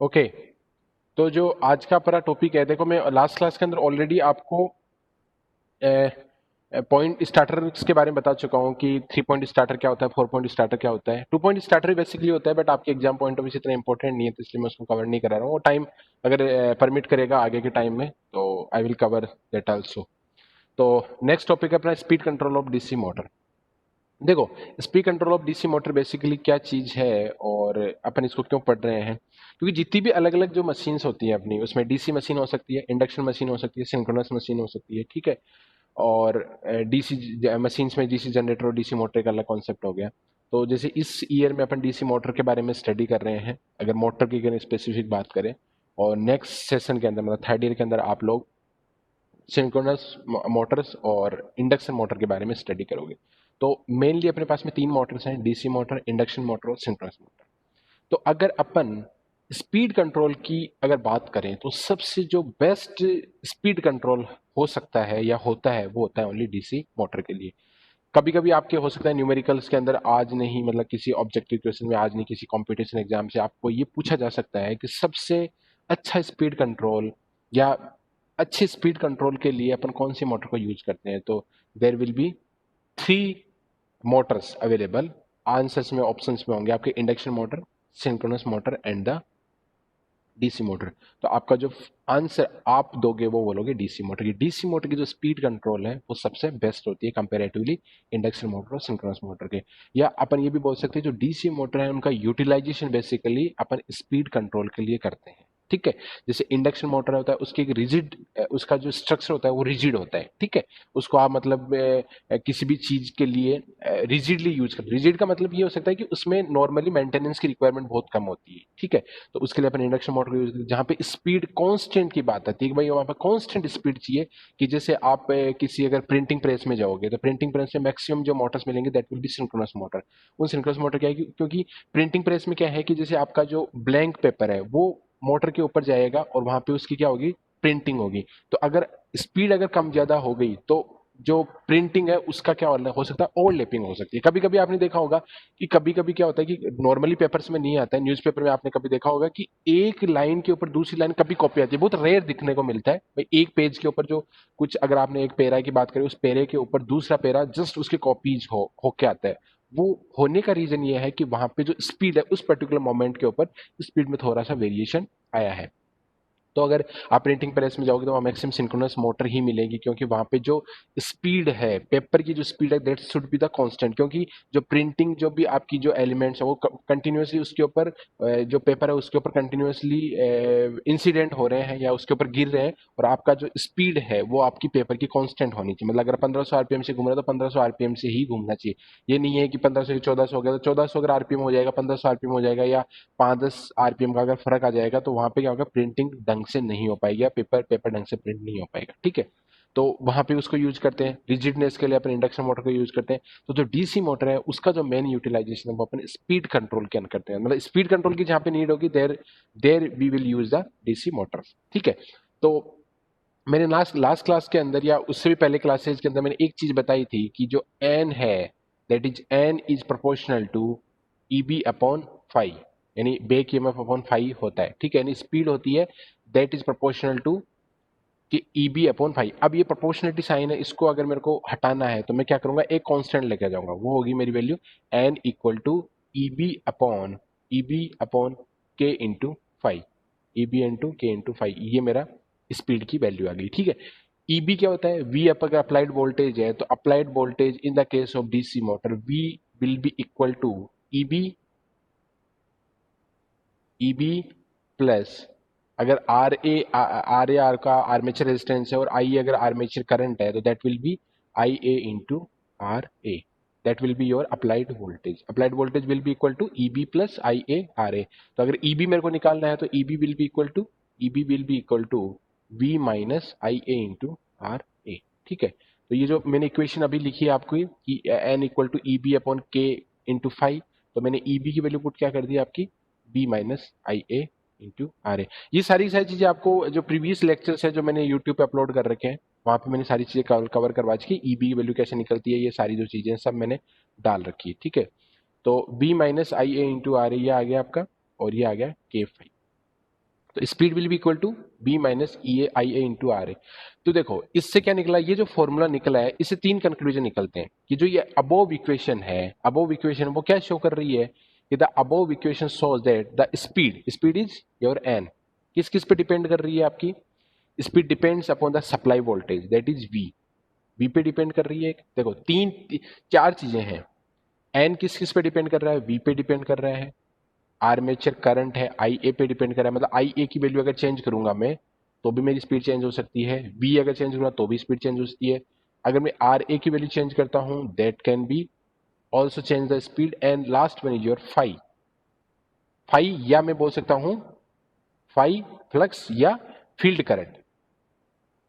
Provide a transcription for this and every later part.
Okay, तो जो आज का पूरा टॉपिक है, देखो मैं लास्ट क्लास के अंदर ऑलरेडी आपको पॉइंट स्टार्टर्स के बारे में बता चुका हूँ कि 3 पॉइंट स्टार्टर क्या होता है, 4 पॉइंट स्टार्टर क्या होता है। 2 पॉइंट स्टार्टर बेसिकली होता है, बट आपके एग्जाम पॉइंट ऑफ व्यू से इतना इंपॉर्टेंट नहीं है, तो इसलिए मैं उसको कवर नहीं करा रहा हूँ। वो टाइम अगर परमिट करेगा आगे के टाइम में तो I will cover that also. तो नेक्स्ट टॉपिक है अपना speed control of DC motor. देखो, speed control of DC motor basically क्या चीज है और अपन इसको क्यों पढ़ रहे हैं, क्योंकि जितनी भी अलग अलग जो मशीन्स होती है अपनी, उसमें डीसी मशीन हो सकती है, इंडक्शन मशीन हो सकती है, सिंक्रोनस मशीन हो सकती है, ठीक है। और डीसी मशीन्स में डीसी जनरेटर और डीसी मोटर का अलग कॉन्सेप्ट हो गया। तो जैसे इस ईयर में अपन डीसी मोटर के बारे में स्टडी कर रहे हैं, अगर मोटर की अगर स्पेसिफिक बात करें, और नेक्स्ट सेशन के अंदर मतलब थर्ड ईयर के अंदर आप लोग सिंक्रोनस मोटर्स और इंडक्शन मोटर के बारे में स्टडी करोगे। तो मेनली अपने पास में 3 मोटर्स हैं, डीसी मोटर, इंडक्शन मोटर और सिंक्रोनस मोटर। तो अगर अपन स्पीड कंट्रोल की अगर बात करें, तो सबसे जो बेस्ट स्पीड कंट्रोल हो सकता है या होता है, वो होता है ओनली डीसी मोटर के लिए। कभी कभी आपके हो सकता है न्यूमेरिकल्स के अंदर आज नहीं, मतलब किसी ऑब्जेक्टिव क्वेश्चन में आज नहीं, किसी कंपटीशन एग्जाम से आपको ये पूछा जा सकता है कि सबसे अच्छा स्पीड कंट्रोल या अच्छे स्पीड कंट्रोल के लिए अपन कौन सी मोटर को यूज करते हैं। तो there will be 3 Motors available. Answers में ऑप्शंस में होंगे आपके induction motor, synchronous motor and the DC motor. तो आपका जो आंसर आप दोगे वो बोलोगे डीसी मोटर की। डीसी मोटर की जो स्पीड कंट्रोल है वो सबसे बेस्ट होती है कंपेरेटिवली इंडक्शन मोटर और सिंक्रोनस मोटर के। या अपन ये भी बोल सकते हैं जो डीसी मोटर है उनका यूटिलाइजेशन बेसिकली अपन स्पीड कंट्रोल के लिए करते हैं, ठीक है। जैसे इंडक्शन मोटर होता है, उसकी एक रिजिड, उसका जो स्ट्रक्चर होता है वो रिजिड होता है, ठीक है। उसको आप मतलब किसी भी चीज के लिए रिजिडली यूज करते हैं। रिजिड का मतलब ये हो सकता है कि उसमें नॉर्मली मेंटेनेंस की रिक्वायरमेंट बहुत कम होती है, ठीक है। तो उसके लिए अपन इंडक्शन मोटर यूज करते हैं, जहाँ पे स्पीड कांस्टेंट की बात आती है कि भाई वहाँ पे कांस्टेंट स्पीड चाहिए। कि जैसे आप किसी अगर प्रिंटिंग प्रेस में जाओगे, तो प्रिंटिंग प्रेस में मैक्सिमम जो मोटर्स मिलेंगे that will B synchronous motor. उन सिंक्रोनस मोटर क्या है क्योंकि प्रिंटिंग प्रेस में क्या है कि जैसे आपका जो ब्लैंक पेपर है वो मोटर के ऊपर जाएगा और वहां पे उसकी क्या होगी, प्रिंटिंग होगी। तो अगर स्पीड अगर कम ज्यादा हो गई तो जो प्रिंटिंग है उसका क्या हो सकता है, ओवरलैपिंग हो सकती है। कभी कभी आपने देखा होगा कि कभी कभी क्या होता है कि नॉर्मली पेपर्स में नहीं आता है, न्यूज़पेपर में आपने कभी देखा होगा कि एक लाइन के ऊपर दूसरी लाइन कभी कॉपी आती है, बहुत रेयर दिखने को मिलता है भाई। एक पेज के ऊपर जो कुछ, अगर आपने एक पेरा की बात करें, उस पेरे के ऊपर दूसरा पेरा जस्ट उसके कॉपीज होके आता है। वो होने का रीजन ये है कि वहां पे जो स्पीड है उस पर्टिकुलर मोमेंट के ऊपर स्पीड में थोड़ा सा वेरिएशन आया है। तो अगर आप प्रिंटिंग प्रेस में जाओगे तो वहाँ मैक्सिमम सिंक्रोनस मोटर ही मिलेगी, क्योंकि वहाँ पे जो स्पीड है, पेपर की जो स्पीड है that should be the constant. क्योंकि जो प्रिंटिंग, जो भी आपकी जो एलिमेंट्स है वो कंटिन्यूसली उसके ऊपर जो पेपर है उसके ऊपर कंटिन्यूसली इंसिडेंट हो रहे हैं या उसके ऊपर गिर रहे हैं। और आपका जो स्पीड है वो आपकी पेपर की कांस्टेंट होनी चाहिए। मतलब अगर 1500 आरपीएम से घूम रहा है तो 1500 आरपीएम से ही घूमना चाहिए। ये नहीं है कि 1500 से 1400 हो गया तो 1400 अगर आरपीएम हो जाएगा, 1500 आरपीएम हो जाएगा, या 5-10 आरपीएम का अगर फर्क आ जाएगा तो वहां पे क्या होगा, प्रिंटिंग ढंग से नहीं हो पाएगी या पेपर पेपर ढंग से प्रिंट नहीं हो पाएगा, ठीक है। तो वहां पे उसको यूज करते हैं, रिजिडनेस के लिए अपन इंडक्शन मोटर को यूज करते हैं। तो जो डीसी मोटर है उसका जो मेन यूटिलाइजेशन है वो अपन स्पीड कंट्रोल के अंदर करते हैं। मतलब स्पीड कंट्रोल की जहां पे नीड होगी there there we will use the DC motor, ठीक है। तो मैंने लास्ट लास्ट क्लास के अंदर या उससे भी पहले क्लासेज के अंदर मैंने एक चीज बताई थी कि जो एन है, that is N is proportional to E B upon five, यानी बेक ईएमएफ अपॉन फाइव होता है, ठीक है। यानी स्पीड होती है दैट इज प्रोपोर्शनल टू कि ई बी अपॉन फाइव। अब ये प्रोपोर्शनलिटी साइन है, इसको अगर मेरे को हटाना है तो मैं क्या करूंगा, एक कांस्टेंट लेके जाऊंगा, वो होगी मेरी value N equal to E B upon K into five, E B into K into five. ये मेरा स्पीड की वैल्यू आ गई, ठीक है। ईबी क्या होता है, वी अगर अप्लाइड वोल्टेज है तो applied voltage in the case of DC motor V will be equal to EB EB plus, अगर आर का आर्मेचर रेजिस्टेंस है और आई अगर आर्मेचर करंट है तो that will be I A into R A. That will be your applied voltage. Applied voltage will be equal to EB plus I A R A. तो अगर EB मेरे को निकालना है तो EB will be equal to V minus I A into R A, ठीक है। तो ये जो मैंने इक्वेशन अभी लिखी है आपको कि N equal to E B upon K into five, तो मैंने ईबी की वैल्यू पुट क्या कर दी आपकी, B minus I A into R A. ये सारी सारी चीजें आपको जो प्रीवियस लेक्चर्स है जो मैंने यूट्यूब पे अपलोड कर रखे हैं वहां पे मैंने सारी चीजें कवर करवा चुकी। ईबी की वैल्यू कैसे निकलती है, ये सारी जो चीजें सब मैंने डाल रखी है, ठीक है। तो B minus I A into R A ये आ गया आपका, और ये आ गया के फाइव। तो speed will be equal to B minus E A I A into R A. तो देखो इससे क्या निकला, ये जो फॉर्मूला निकला है इससे तीन कंक्लूजन निकलते हैं कि जो ये अबोव इक्वेशन है, अबोव इक्वेशन वो क्या शो कर रही है कि the above equation shows that the speed is your N. किस किस पे डिपेंड कर रही है आपकी speed? Depends upon the supply voltage that is V पे डिपेंड कर रही है। देखो चार चीजें हैं। एन किस किस पे डिपेंड कर रहा है? वी पे डिपेंड कर रहा है। आर्मेचर करंट है आई ए पे डिपेंड कर रहा है, मतलब आई ए की वैल्यू अगर चेंज करूंगा मैं तो भी मेरी स्पीड चेंज हो सकती है। वी अगर चेंज करूंगा तो भी स्पीड चेंज हो सकती है। अगर मैं आर ए की वैल्यू चेंज करता हूं that can be also change the speed. And last one is your phi. Phi या मैं बोल सकता हूं फाई फ्लक्स या फील्ड करंट,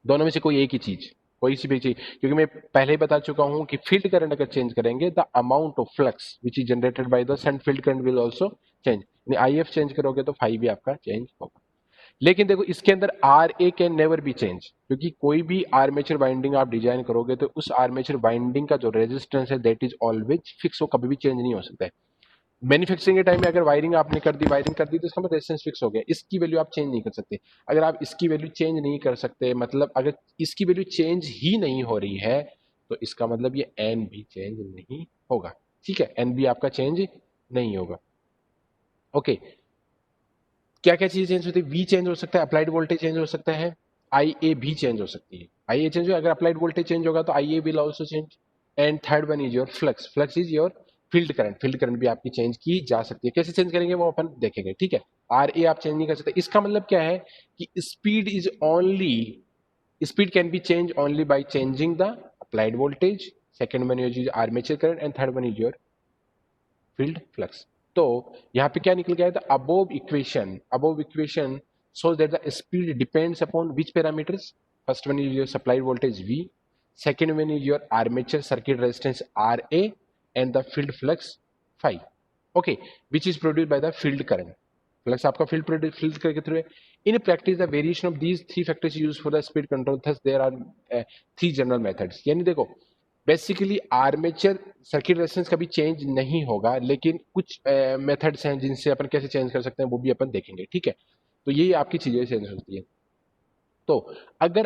दोनों में से कोई एक ही चीज, कोई सी भी चीज, क्योंकि मैं पहले ही बता चुका हूं कि फील्ड करंट अगर चेंज करेंगे the amount of flux which is generated by the shunt field current will also change. I F change करोगे तो फाई भी आपका चेंज होगा। लेकिन देखो इसके अंदर R A can never be change, क्योंकि कोई भी आर्मेचर वाइंडिंग आप डिजाइन करोगे तो उस आर्मेचर वाइंडिंग का जो रेजिस्टेंस है दैट इज ऑलवेज फिक्स, वो कभी भी चेंज नहीं हो सकता है। मैन्युफैक्चरिंग के टाइम में अगर वायरिंग आपने कर दी, वायरिंग कर दी तो इसका मतलब रेजिस्टेंस फिक्स हो गया, इसकी वैल्यू आप चेंज नहीं कर सकते। अगर आप इसकी वैल्यू चेंज नहीं कर सकते, मतलब अगर इसकी वैल्यू चेंज ही नहीं हो रही है तो इसका मतलब ये एन भी चेंज नहीं होगा। ठीक है, एन भी आपका चेंज नहीं होगा। ओके, क्या क्या चीज चेंज होती है? वी चेंज हो सकता है, अप्लाइड वोल्टेज चेंज हो सकता है, आई ए भी चेंज हो सकती है। आई ए चेंज हो, अगर अप्लाइड वोल्टेज चेंज होगा तो I A will also change. And third one is your flux. Flux is your field current. Field current भी आपकी चेंज की जा सकती है। कैसे चेंज करेंगे वो अपन देखेंगे। ठीक है, आर ए आप चेंज नहीं कर सकते। इसका मतलब क्या है कि speed can be change only by changing the applied voltage. Second one is armature current and third one is your field flux. तो यहां पे क्या निकल गया है? Above equation shows that the speed depends upon which parameters? First one is your supplied voltage V, second one is your armature circuit resistance RA, and the field flux phi, okay, which is produced by the field current. Flux आपका field current के through है। In practice the variation of these three factors use for the speed control, thus there are three general methods. यानी देखो basically armature circuit resistance कभी change नहीं होगा, लेकिन कुछ मेथड्स हैं जिनसे अपन कैसे चेंज कर सकते हैं वो भी अपन देखेंगे। ठीक है, तो यही आपकी चीजें चेंज होती है। तो अगर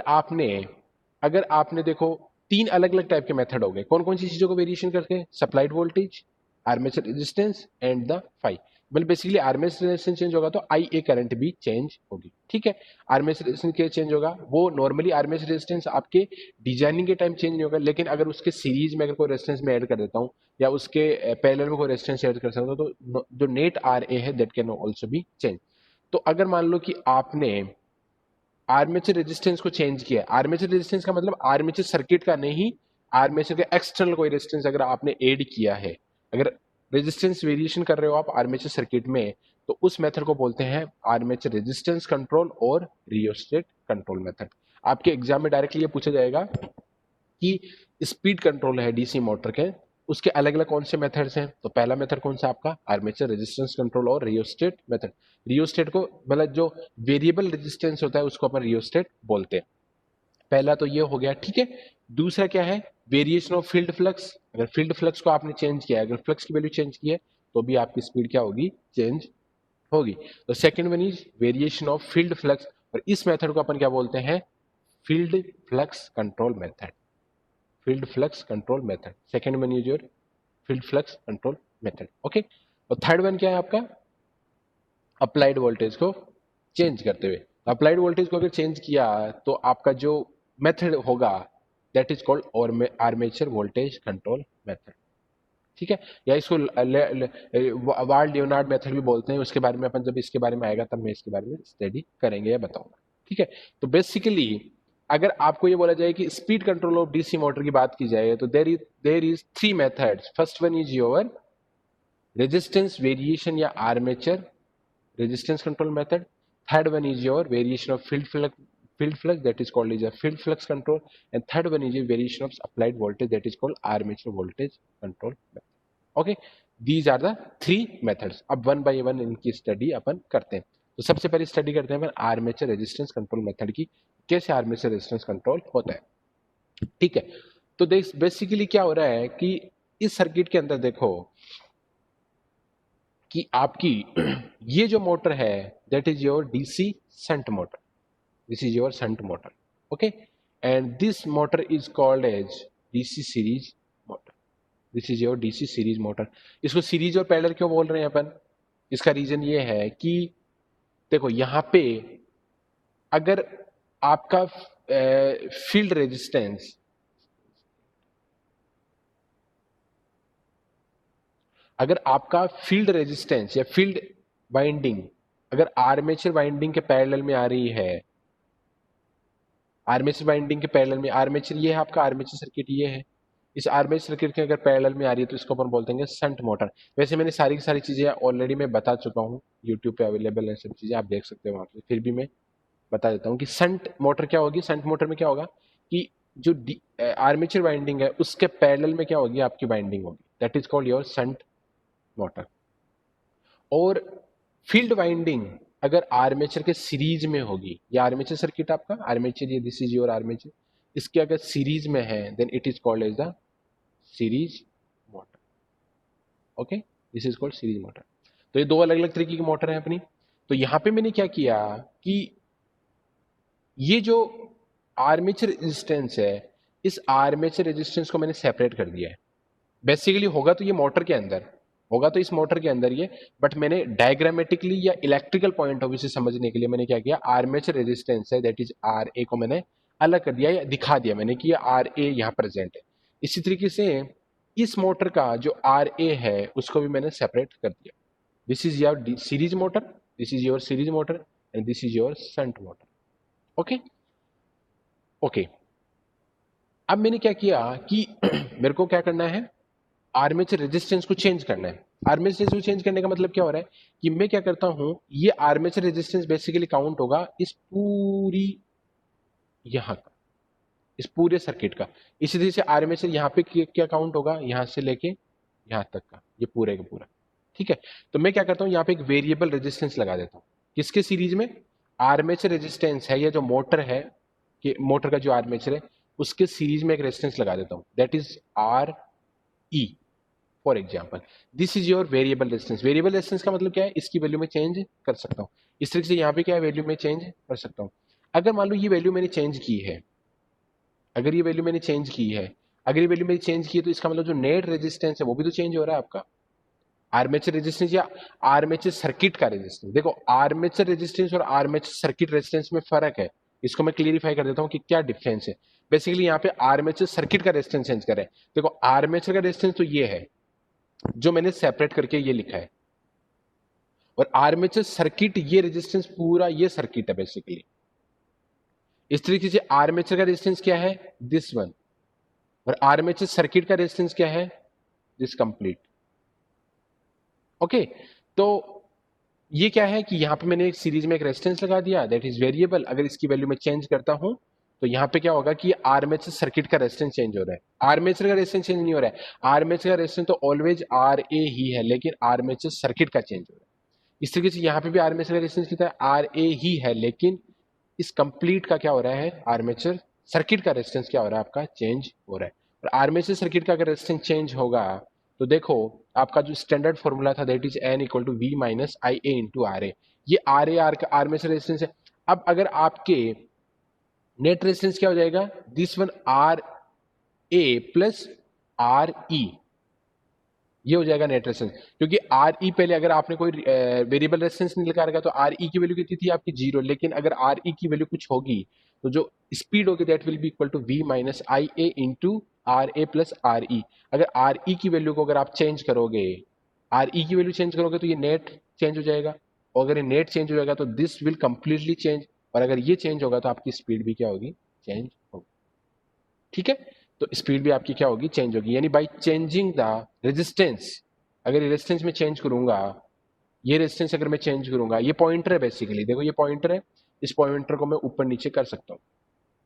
आपने देखो तीन अलग अलग टाइप के मेथड हो गए, कौन कौन सी चीजों को वेरिएशन करके? Supplied voltage, armature resistance and the phi. मतलब बेसिकली आर्मेचर रेजिस्टेंस चेंज होगा तो आई ए करंट भी चेंज होगी। ठीक है, आर्मेचर रेजिस्टेंस के चेंज होगा, वो नॉर्मली आर्मेचर रेजिस्टेंस आपके डिजाइनिंग के टाइम चेंज नहीं होगा, लेकिन अगर उसके सीरीज में अगर कोई रेजिस्टेंस में ऐड कर देता हूं या उसके पैरेलल में कोई रेजिस्टेंस ऐड कर सकता हूं तो जो नेट आर ए है that can also be change. तो अगर मान लो कि आपने आर्मेचर रेजिस्टेंस को चेंज किया, आर्मेचर रेजिस्टेंस का मतलब आर्मेचर सर्किट का नहीं, आर्मेचर का एक्सटर्नल कोई रेजिस्टेंस अगर आपने ऐड किया है, अगर रेजिस्टेंस वेरिएशन कर रहे हो आप आर्मेचर सर्किट में, तो उस मेथड को बोलते हैं आर्मेचर रेजिस्टेंस कंट्रोल और रियोस्टेट कंट्रोल मेथड। आपके एग्जाम में डायरेक्टली ये पूछा जाएगा कि स्पीड कंट्रोल है डीसी मोटर के, उसके अलग अलग कौन से मेथड्स हैं? तो पहला मेथड कौन सा आपका? आर्मेचर रेजिस्टेंस कंट्रोल और रियोस्टेट मेथड। रियोस्टेट को मतलब जो वेरिएबल रेजिस्टेंस होता है उसको अपन रियोस्टेट बोलते हैं। पहला तो ये हो गया। ठीक है, दूसरा क्या है? Variation of field flux. अगर फील्ड फ्लक्स को आपने चेंज किया है, अगर फ्लक्स की वैल्यू चेंज की है तो भी आपकी स्पीड क्या होगी? चेंज होगी। तो second one is variation of field flux, और इस मेथड को अपन क्या बोलते हैं? Field flux control method. Field flux control method, second one is your field flux control method. Okay, और थर्ड वन क्या है आपका? अप्लाइड वोल्टेज को चेंज करते हुए। अप्लाइड वोल्टेज को अगर चेंज किया तो आपका जो मेथड होगा that is called armature voltage control method. ठीक है, या इसको वार्ड लियोनार्ड मेथड भी बोलते हैं। उसके बारे में अपन जब इसके बारे में आएगा तब मैं इसके बारे में स्टडी करेंगे या बताऊंगा। ठीक है, तो बेसिकली अगर आपको ये बोला जाए कि speed control of DC motor की बात की जाए तो there is three methods. First one is your resistance variation या armature resistance control method. Third one is your variation of field flux that is called is a field flux control, and third one is a variation of applied voltage that is called armature voltage control method. Okay, these are the three methods. अब one by one इनकी study अपन करते हैं। तो सबसे पहले study करते हैं अपन armature resistance control method की, कैसे आर्मेचर रेजिस्टेंस कंट्रोल होता है। ठीक है, तो देख बेसिकली क्या हो रहा है कि इस सर्किट के अंदर देखो कि आपकी ये जो मोटर है that is your DC shunt motor, this is your shunt motor, okay, and this motor is called as DC series motor, this is your DC series motor. इसको सीरीज और पैरेलल क्यों बोल रहे हैं अपन? इसका रीजन ये है कि देखो यहां पे अगर आपका फील्ड रेजिस्टेंस, अगर आपका फील्ड रेजिस्टेंस या फील्ड वाइंडिंग अगर आर्मेचर वाइंडिंग के पैरेलल में आ रही है, आर्मेचर वाइंडिंग के पैरेलल में, आर्मेचर ये है आपका, आर्मेचर सर्किट ये है, इस आर्मेचर सर्किट के अगर पैरेलल में आ रही है तो इसको अपन बोलते हैं शंट मोटर। वैसे मैंने सारी की सारी चीजें ऑलरेडी मैं बता चुका हूँ, यूट्यूब पे अवेलेबल है सब चीजें, आप देख सकते हो वहां पे, फिर भी मैं बता देता हूँ कि शंट मोटर क्या होगी। शंट मोटर में क्या होगा कि जो आर्मेचर वाइंडिंग है उसके पैरेलल में क्या होगी, आपकी वाइंडिंग होगी, that is called your shunt motor. और फील्ड वाइंडिंग अगर आर्मेचर के सीरीज में होगी, या आर्मेचर सर्किट आपका, आर्मेचर ये दिस इज योर आर्मेचर, इसके अगर सीरीज में है then it is called as the series motor, okay, this is called series motor. तो ये दो अलग अलग तरीके की मोटर है अपनी। तो यहां पे मैंने क्या किया कि ये जो आर्मेचर रेजिस्टेंस है, इस आर्मेचर रेजिस्टेंस को मैंने सेपरेट कर दिया है। बेसिकली होगा तो ये मोटर के अंदर होगा, तो इस मोटर के अंदर ये, बट मैंने डायग्रामेटिकली या इलेक्ट्रिकल पॉइंट ऑफ व्यू से समझने के लिए मैंने क्या किया, आर्मेचर रेजिस्टेंस है दैट इज आर ए को मैंने अलग कर दिया या दिखा दिया मैंने कि आर ए यहाँ प्रेजेंट है। इसी तरीके से इस मोटर का जो आर ए है उसको भी मैंने सेपरेट कर दिया। This is your series motor, this is your series motor and this is your shunt motor, okay okay. अब मैंने क्या किया कि मेरे को क्या करना है, आर्मेचर रेजिस्टेंस को चेंज करना है। आर्मेचर रेजिस्टेंस को चेंज करने का मतलब क्या हो रहा है कि मैं क्या करता हूं, ये आर्मेचर रेजिस्टेंस बेसिकली काउंट होगा इस पूरी यहां का, इस पूरे सर्किट का। इसी तरह से आर्मेचर यहां पे क्या काउंट होगा, यहां से लेके यहां तक का, ये पूरे का पूरा, ठीक है। तो मैं क्या करता हूं, यहां पे एक वेरिएबल रेजिस्टेंस लगा देता हूं, किसके सीरीज में, आर्मेचर रेजिस्टेंस है, या जो मोटर है कि मोटर का जो आर्मेचर है उसके सीरीज में एक रेजिस्टेंस लगा देता हूं, that is R E for example. This is your variable resistance. Variable resistance का मतलब क्या है, इसकी वैल्यू में चेंज कर सकता हूं। इस तरीके से यहां पे क्या है, वैल्यू में चेंज कर सकता हूं। अगर मान लो ये वैल्यू मैंने चेंज की है, अगर ये वैल्यू मैंने चेंज की है, अगर ये वैल्यू मैंने चेंज की है तो इसका मतलब जो नेट रेजिस्टेंस है वो भी तो चेंज हो रहा है आपका। आर्मेचर रेजिस्टेंस या आर्मेचर सर्किट का रेजिस्टेंस, देखो आर्मेचर रेजिस्टेंस और आर्मेचर सर्किट रेजिस्टेंस में फर्क है, इसको मैं क्लियरिफाई कर देता हूं कि क्या डिफरेंस है। बेसिकली यहाँ पे आर्मेचर सर्किट का रेजिस्टेंस चेंज करें, देखो आर्मेचर का रेजिस्टेंस तो ये है जो मैंने सेपरेट करके ये लिखा है, और आर्मेचर सर्किट ये रेजिस्टेंस पूरा ये सर्किट है बेसिकली। इस तरीके से आर्मेचर का रेजिस्टेंस क्या है, दिस वन, और आर्मेचर सर्किट का रेजिस्टेंस क्या है, दिस कंप्लीट, ओके। तो ये क्या है कि यहां पे मैंने एक सीरीज में एक रेजिस्टेंस लगा दिया दैट इज वेरिएबल। अगर इसकी वैल्यू में चेंज करता हूं तो यहां पे क्या होगा कि आर्मेचर सर्किट का रेजिस्टेंस चेंज हो रहा है, आर्मेचर का रेजिस्टेंस चेंज नहीं हो रहा है। आर्मेचर का रेजिस्टेंस तो ऑलवेज आर ए ही है, लेकिन आर्मेचर सर्किट का चेंज हो रहा है। इस तरीके से यहां पे भी आर्मेचर का रेजिस्टेंस कितना है, आर ए ही है, लेकिन इस कंप्लीट का क्या हो रहा है, आर्मेचर सर्किट का रेजिस्टेंस क्या हो रहा है, आपका चेंज हो रहा है। और आर्मेचर सर्किट का अगर रेजिस्टेंस चेंज होगा तो देखो आपका जो स्टैंडर्ड फॉर्मूला था that is N equal to V minus I A into R A, ये आर ए आर का आर्मेचर रेजिस्टेंस है। अब अगर आपके नेट रेजिस्टेंस क्या हो जाएगा, this one R A plus R E, ये हो जाएगा नेट रेजिस्टेंस। क्योंकि आर ई पहले अगर आपने कोई वेरिएबल रेजिस्टेंस नहीं लगा रखा तो आर ई की वैल्यू कितनी थी आपकी, जीरो, लेकिन अगर आर ई की वैल्यू कुछ होगी तो जो स्पीड होगी that will be equal to V minus I A into R A plus R E. अगर आर ई की वैल्यू को अगर आप चेंज करोगे, आर ई की वैल्यू चेंज करोगे तो ये नेट चेंज हो जाएगा, और अगर ये नेट चेंज हो जाएगा तो दिस विल कंप्लीटली चेंज, और अगर ये चेंज होगा तो आपकी स्पीड भी क्या होगी, चेंज होगी, ठीक है। तो स्पीड भी आपकी क्या होगी, चेंज होगी, यानी बाई चेंजिंग द रेजिस्टेंस, अगर ये रेजिस्टेंस में चेंज करूंगा, ये रेजिस्टेंस अगर मैं चेंज करूंगा, ये पॉइंटर है बेसिकली, देखो ये पॉइंटर है, इस पॉइंटर को मैं ऊपर नीचे कर सकता हूँ,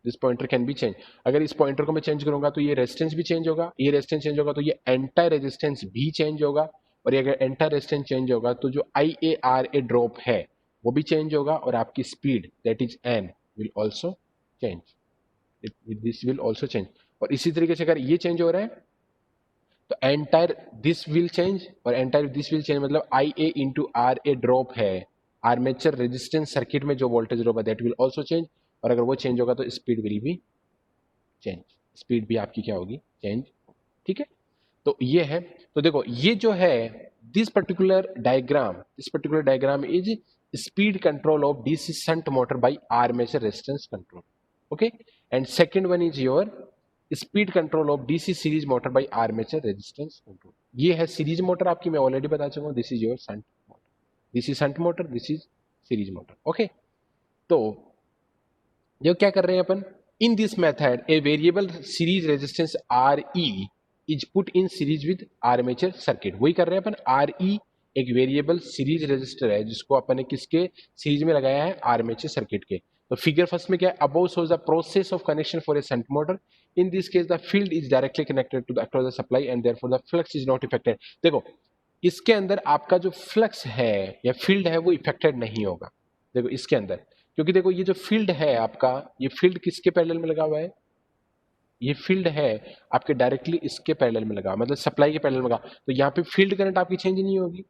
this pointer can be change. अगर इस पॉइंटर को मैं चेंज करूंगा तो ये रेजिस्टेंस भी चेंज होगा, ये रेजिस्टेंस चेंज होगा तो ये एंटायर रेजिस्टेंस भी चेंज होगा, और ये अगर एंटायर रेजिस्टेंस चेंज होगा तो जो आई ए आर ए ड्रॉप है वो भी चेंज होगा, और आपकी speed that is N will also change, this will also change. और इसी तरीके से अगर ये चेंज हो रहा है तो एंटायर दिस विल चेंज, और एंटायर दिस विल चेंज मतलब आई A into R A drop है, आर्मेचर रेजिस्टेंस सर्किट में जो वोल्टेज ड्रॉप है दैट विल ऑल्सो चेंज, और अगर वो चेंज होगा तो स्पीड विल भी चेंज, स्पीड भी आपकी क्या होगी, चेंज। ठीक है, तो ये है। तो देखो ये जो है this particular diagram is speed control of DC shunt motor by armature resistance control, okay. And second one is your speed control of DC series motor by armature resistance control. ये है सीरीज मोटर आपकी, मैं already बता चुका हूं, this is your shunt motor, this is shunt motor, this is series motor, okay. तो जो क्या कर रहे हैं अपन, in this method a variable series resistance R E is put in series with armature circuit. वही कर रहे हैं अपन, आर ई एक वेरिएबल सीरीज रेजिस्टर है जिसको अपन ने किसके सीरीज में लगाया है, आर्मेचर सर्किट के। तो फिगर फर्स्ट में क्या है, above shows the process of connection for a shunt motor, in this case the field is directly connected to the across the supply and therefore the flux is not affected. देखो इसके अंदर आपका जो flux है या field है वो affected नहीं होगा। देखो इसके अंदर, क्योंकि देखो ये जो फील्ड है आपका, ये फील्ड किसके पैरेलल में लगा हुआ है, ये फील्ड है आपके डायरेक्टली इसके पैरेलल में लगा, मतलब सप्लाई के पैरेलल में लगा। तो यहाँ पे फील्ड करंट आपकी चेंज नहीं होगी।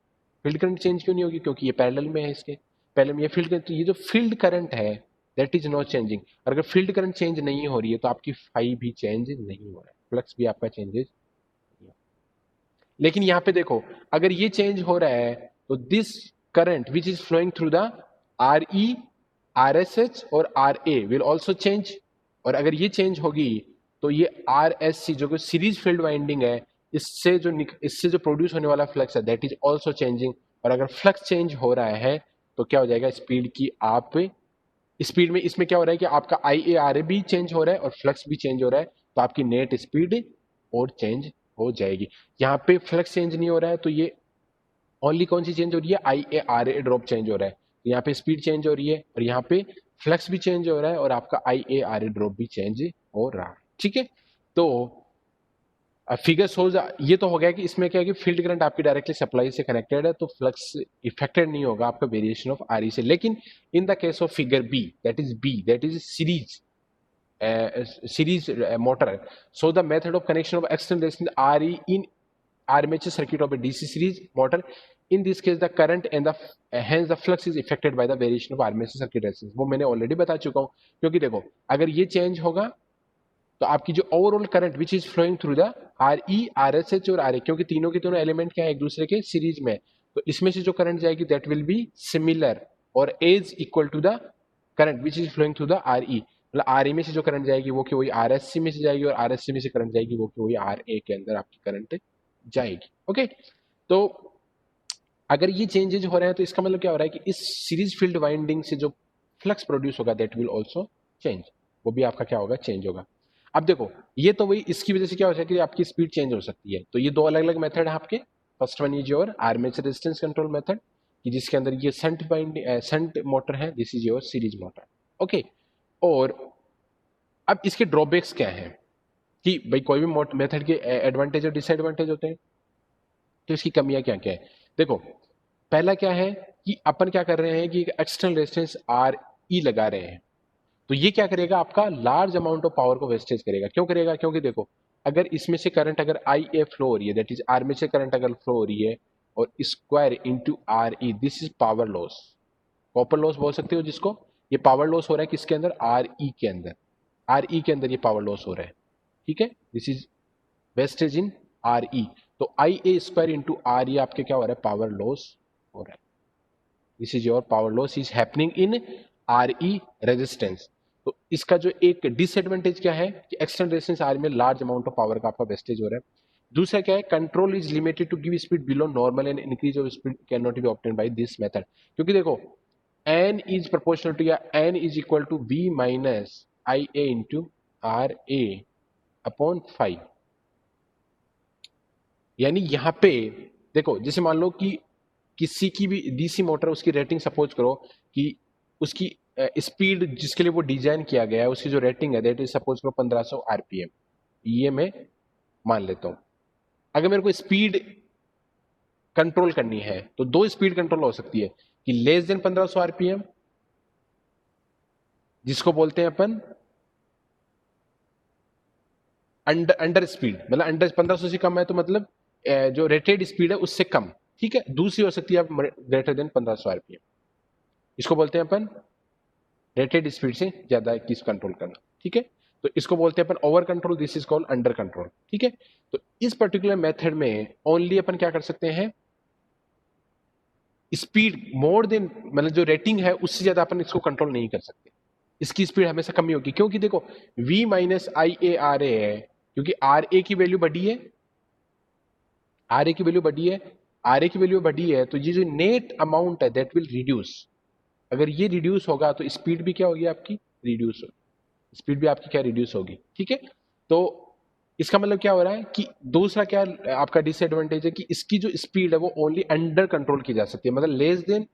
फील्ड करंट चेंज क्यों नहीं होगी, क्योंकि ये पैरेलल में है, इसके पैरेलल में ये फील्ड करंट। तो ये जो फील्ड करंट है दैट इज नॉट चेंजिंग। और अगर फील्ड करंट चेंज नहीं हो रही है तो आपकी फाई भी चेंज नहीं हो रहा है, फ्लक्स भी आपका चेंजेस। लेकिन यहाँ पे देखो अगर ये चेंज हो रहा है तो this current which is flowing through the R E, R S H और R A will also change. और अगर ये चेंज होगी तो ये आर एस सी जो कि सीरीज फील्ड वाइंडिंग है, इससे जो प्रोड्यूस होने वाला फ्लक्स है दैट इज ऑल्सो चेंजिंग। और अगर फ्लक्स चेंज हो रहा है तो क्या हो जाएगा, स्पीड की आप स्पीड में इसमें क्या हो रहा है कि आपका आई ए आर ए भी चेंज हो रहा है और फ्लक्स भी चेंज हो रहा है, तो आपकी नेट स्पीड और चेंज हो जाएगी। यहाँ पे फ्लक्स चेंज नहीं हो रहा है तो ये ओनली कौन सी चेंज हो रही है, I A R A drop change हो रहा है। तो यहाँ पे स्पीड चेंज हो रही है और यहाँ पे फ्लक्स भी चेंज हो रहा है और आपका आई ए आर ए ड्रॉप भी चेंज हो रहा है। ठीक है, तो फिगर शोज, ये तो हो गया कि इसमें क्या है कि फील्ड करंट आपकी डायरेक्टली सप्लाई से कनेक्टेड है तो फ्लक्स इफेक्टेड नहीं होगा आपका वेरिएशन ऑफ आर ई से। लेकिन in the case of figure B that is series motor, so the method of connection of external resistance RE in armature circuit of a DC series motor, in this case the current and the hence the flux is affected by the variation of armature circuit resistance। वो मैंने already बता चुका हूं, क्योंकि देखो अगर ये change होगा तो आपकी जो overall current which is flowing through the R E, R S H और आर ए, क्योंकि तीनों के तीनों एलिमेंट क्या है एक दूसरे के सीरीज में, तो इसमें से जो करंट जाएगी दैट विल बी सिमिलर और as equal to the current which is flowing through the R E. मतलब आर ई में से जो करंट जाएगी वो कि वही आर एस सी में से जाएगी और आर एस सी में से करंट जाएगी वो कि वही आर ए के अंदर आपकी करंट जाएगी। ओके, तो अगर ये चेंजेज हो रहे हैं तो इसका मतलब क्या हो रहा है कि इस सीरीज फील्ड वाइंडिंग से जो फ्लक्स प्रोड्यूस होगा दैट विल ऑल्सो चेंज, वो भी आपका क्या होगा, चेंज होगा। अब देखो ये तो वही, इसकी वजह से क्या हो सकती है, आपकी स्पीड चेंज हो सकती है। तो ये दो अलग अलग मेथड है आपके। First one is your armature resistance control method, कि जिसके अंदर ये शंट मोटर है, this is your series motor, okay. और अब इसके ड्रॉबैक्स क्या है कि भाई कोई भी मेथड के एडवांटेज और डिसएडवांटेज होते हैं, तो इसकी कमियां क्या क्या है। देखो पहला क्या है कि अपन क्या कर रहे हैं कि एक्सटर्नल रेजिस्टेंस आर ई लगा रहे हैं, तो ये क्या करेगा, आपका लार्ज अमाउंट ऑफ पावर को वेस्टेज करेगा। क्यों करेगा, क्योंकि देखो अगर इसमें से करंट अगर आई ए फ्लो हो रही है, दैट इज आर्मेचर करंट अगर फ्लो हो रही है और square into R E, this is power loss, copper loss बोल सकते हो जिसको। ये पावर लॉस हो रहा है किसके अंदर, आर ई के अंदर, आर ई के अंदर ये पावर लॉस हो रहा है। ठीक है, this is wastage in R ई। तो I A square into R E आपके क्या हो रहा है, पावर लॉस हो रहा है। This is your power loss is happening in R E resistance. तो इसका जो एक डिसएडवांटेज क्या है कि एक्सटर्नल रेजिस्टेंस आर में लार्ज अमाउंट ऑफ पावर का आपका वेस्टेज हो रहा है। दूसरा क्या है, control is limited to give speed below normal and increase of speed can not be obtained by this method. क्योंकि देखो एन इज प्रोपोर्शनल टू, या N is equal to V minus I A into R A upon 5। यानी यहां पे देखो जैसे मान लो कि किसी की भी डीसी मोटर, उसकी रेटिंग सपोज करो कि उसकी स्पीड जिसके लिए वो डिजाइन किया गया है उसकी जो रेटिंग है दैट इज सपोज करो 1500 आरपीएम, ये मैं मान लेता हूं। अगर मेरे को स्पीड कंट्रोल करनी है तो दो स्पीड कंट्रोल हो सकती है, कि लेस देन 1500 आरपीएम जिसको बोलते हैं अपन अंडर स्पीड, मतलब अंडर 1500 से कम है तो मतलब जो रेटेड स्पीड है उससे कम, ठीक है। दूसरी हो सकती है ग्रेटर देन 1500 आरपीएम, इसको बोलते हैं अपन रेटेड स्पीड से ज्यादा किस कंट्रोल करना, ठीक है। तो इसको बोलते हैं अपन over control, this is called under control, ठीक है। तो इस पर्टिकुलर मेथड में ओनली अपन क्या कर सकते हैं, स्पीड मोर देन, मतलब जो रेटिंग है उससे ज्यादा अपन इसको कंट्रोल नहीं कर सकते, इसकी स्पीड हमेशा कमी होगी, क्योंकि देखो v minus I A R A है, क्योंकि आर ए की वैल्यू बढ़ी है, आर ए की वैल्यू बढ़ी है, आर ए की वैल्यू बढ़ी है, तो ये जो नेट अमाउंट है दैट विल रिड्यूस, अगर ये रिड्यूस होगा तो स्पीड भी क्या होगी आपकी, रिड्यूस होगी, स्पीड भी आपकी क्या रिड्यूस होगी, ठीक है। तो इसका मतलब क्या हो रहा है कि दूसरा क्या आपका डिसएडवांटेज है कि इसकी जो स्पीड है वो ओनली अंडर कंट्रोल की जा सकती है, मतलब लेस देन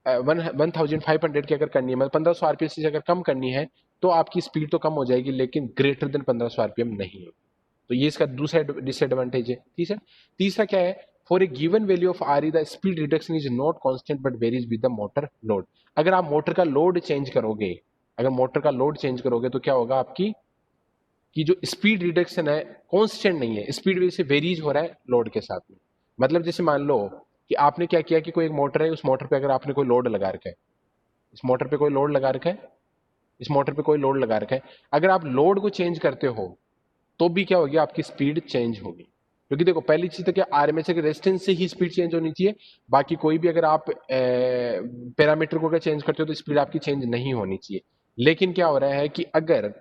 1500 की अगर करनी है, मतलब 1500 आरपीएम से अगर कम करनी है तो आपकी स्पीड तो कम हो जाएगी, लेकिन ग्रेटर देन 1500 आरपीएम नहीं होगी। तो ये इसका दूसरा डिसएडवांटेज है। तीसरा तीसरा क्या है, for a given value of R E the speed reduction is not constant but varies with the motor load. अगर आप मोटर का लोड चेंज करोगे, अगर मोटर का लोड चेंज करोगे तो क्या होगा आपकी कि जो स्पीड रिडक्शन है कांस्टेंट नहीं है, स्पीड वजह से वेरीज हो रहा है लोड के साथ में। मतलब जैसे मान लो कि आपने क्या किया कि कोई एक मोटर है, उस मोटर पे अगर आपने कोई लोड लगा रखा है, इस मोटर पे कोई लोड लगा रखा है, इस मोटर पे कोई लोड लगा रखा है, अगर आप लोड को चेंज करते हो तो भी क्या होगी, आपकी स्पीड चेंज होगी। क्योंकि देखो पहली चीज तो क्या, आर्मेचर के रेजिस्टेंस से ही स्पीड चेंज होनी चाहिए, बाकी कोई भी अगर आप पैरामीटर को अगर चेंज करते हो तो स्पीड आपकी चेंज नहीं होनी चाहिए। लेकिन क्या हो रहा है कि अगर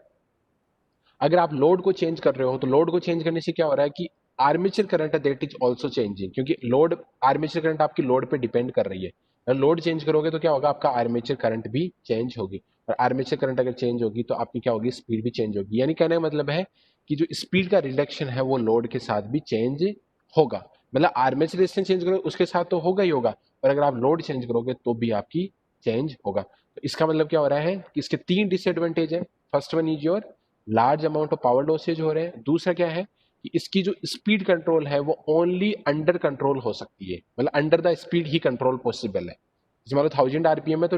अगर आप लोड को चेंज कर रहे हो तो लोड को चेंज करने से क्या हो रहा है कि आर्मेचर करंट है दैट इज ऑल्सो चेंजिंग, क्योंकि लोड, आर्मेचर करंट आपकी लोड पे डिपेंड कर रही है। अगर लोड चेंज करोगे तो क्या होगा, आपका आर्मेचर करंट भी चेंज होगी, और आर्मेचर करंट अगर चेंज होगी तो आपकी क्या होगी, स्पीड भी चेंज होगी। यानी कहने का मतलब है कि जो स्पीड का रिडक्शन है वो लोड के साथ भी चेंज होगा, मतलब आर्मेचर रेजिस्टेंस चेंज करोगे उसके साथ तो होगा ही होगा, और अगर आप लोड चेंज करोगे तो भी आपकी चेंज होगा। तो इसका मतलब क्या हो रहा है कि इसके तीन डिसएडवांटेज है। First one is your large amount of power losses हो रहे हैं, दूसरा क्या है कि इसकी जो स्पीड कंट्रोल है वो ओनली अंडर कंट्रोल हो सकती है, मतलब under the speed he control possible है। जैसे मान लो 1000 आरपीएम है तो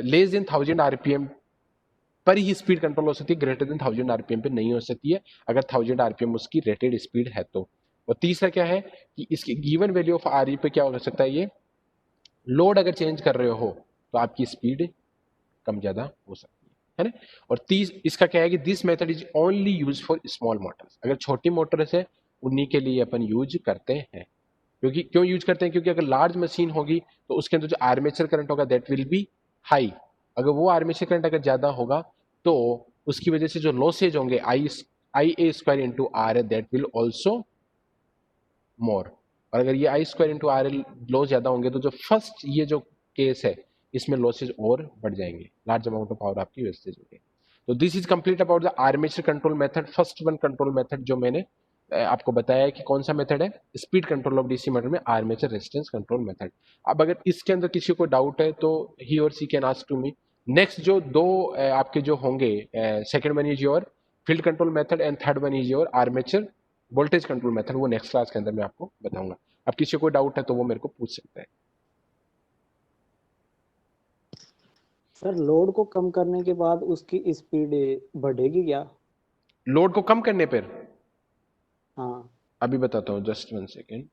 लेस देन 1000 आरपीएम पर ही स्पीड कंट्रोल हो सकती है, ग्रेटर देन 1000 आरपीएम पे नहीं हो सकती है, अगर 1000 आरपीएम उसकी रेटेड स्पीड है तो। और तीसरा क्या है कि इसकी given value of R E पे क्या हो सकता है, ये लोड अगर चेंज कर रहे हो तो आपकी स्पीड कम ज्यादा हो सकती है ना। और तीस इसका क्या है कि this method is only use for small Motors, अगर छोटी मोटर्स है उन्हीं के लिए अपन यूज करते हैं। क्योंकि क्यों यूज करते हैं, क्योंकि अगर लार्ज मशीन होगी तो उसके अंदर जो आर्मेचर करंट होगा दैट विल बी हाई, अगर वो आर्मेचर करंट अगर ज्यादा होगा तो उसकी वजह से जो लॉसेज होंगे I A square into R A that will also more, और अगर ये I square into R L loss ज्यादा होंगे तो जो फर्स्ट ये जो केस है इसमें लॉसेज और बढ़ जाएंगे, लार्ज अमाउंट ऑफ पावर आपकी वेस्टेज होगी। तो this is complete about the armature control method, first one control method जो मैंने आपको बताया है कि कौन सा मेथड है, speed control of DC motor में आर्मेचर रेजिस्टेंस कंट्रोल मेथड। अब अगर इसके अंदर किसी को डाउट है तो ही और see can ask to me. Next जो दो आपके जो होंगे, second one is your field control method and third one is your armature voltage control method, वो नेक्स्ट क्लास के अंदर मैं आपको बताऊंगा। अब किसी को डाउट है तो वो मेरे को पूछ सकता है। सर लोड को कम करने के बाद उसकी स्पीड बढ़ेगी क्या? लोड को कम करने पर हाँ अभी बताता हूँ, जस्ट वन सेकेंड।